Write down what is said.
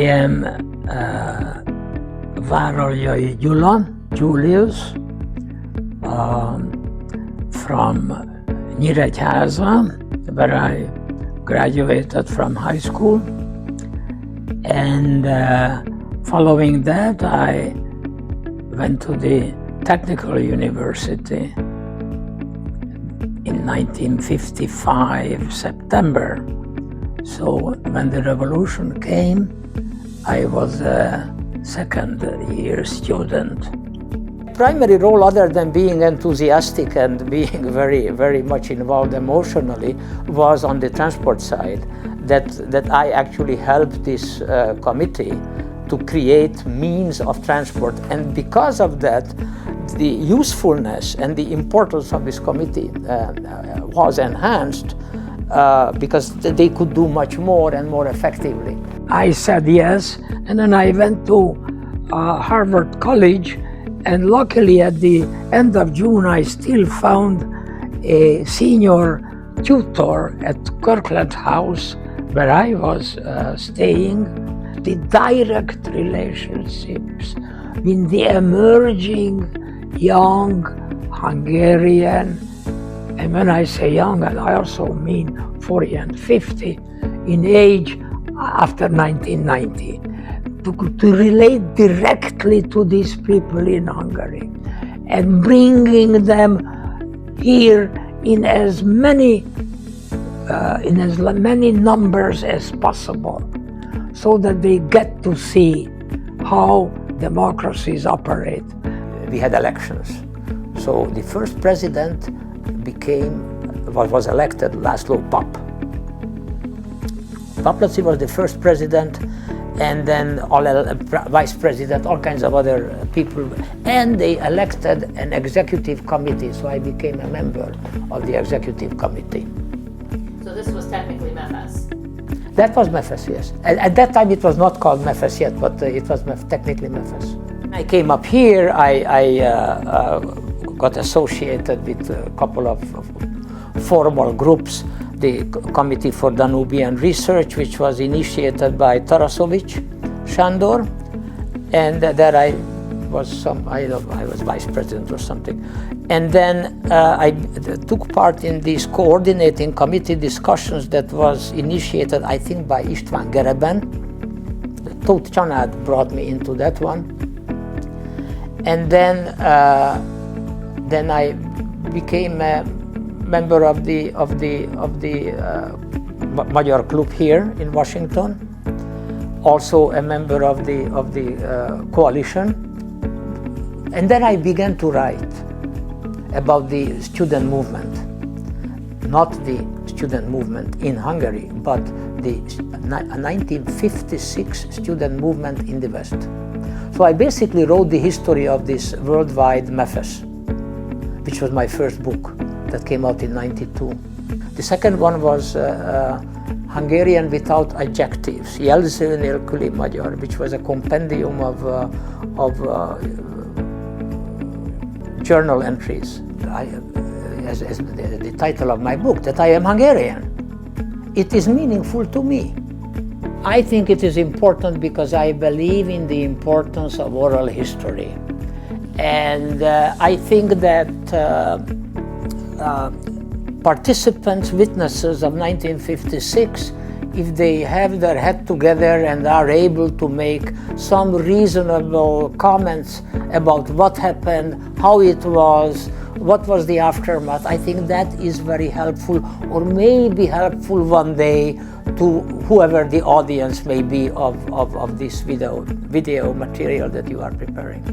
am Várallyay Gyula, Julius, from Nyiregyháza, where I graduated from high school. And following that, I went to the Technical University in 1955, September. So when the revolution came, I was a second-year student. Primary role, other than being enthusiastic and being very, very much involved emotionally, was on the transport side. That I actually helped this committee to create means of transport, and because of that, the usefulness and the importance of this committee was enhanced because they could do much more and more effectively. I said yes, and then I went to Harvard College, and luckily at the end of June I still found a senior tutor at Kirkland House, where I was staying. The direct relationships with the emerging young Hungarian, and when I say young, I also mean 40 and 50 in age after 1990, to relate directly to these people in Hungary and bringing them here in as many numbers as possible, so that they get to see how democracies operate. We had elections. So the first president was elected László Papp. Papp was the first president, and then vice president, all kinds of other people, and they elected an executive committee, so I became a member of the executive committee. So this was technically MEFES? That was MEFES, yes. At that time it was not called MEFES yet, but it was technically MEFES. I came up here, I got associated with a couple of formal groups, the Committee for Danubian Research, which was initiated by Tarasovic Sándor, and there I was I was vice president or something. And then I took part in these coordinating committee discussions that was initiated, I think, by István Gereben. Tóth Csanád brought me into that one. And then I became a member of the Magyar Club here in Washington, also a member of the coalition. And then I began to write about the student movement, not the student movement in Hungary, but the 1956 student movement in the West. So I basically wrote the history of this worldwide MEFES, which was my first book that came out in '92. The second one was Hungarian without adjectives, Jelző nélküli magyar, which was a compendium of journal entries. As the title of my book, that I am Hungarian. It is meaningful to me. I think it is important because I believe in the importance of oral history. And I think that participants, witnesses of 1956, if they have their head together and are able to make some reasonable comments about what happened, how it was, what was the aftermath, I think that is very helpful, or may be helpful one day to whoever the audience may be of this video material that you are preparing.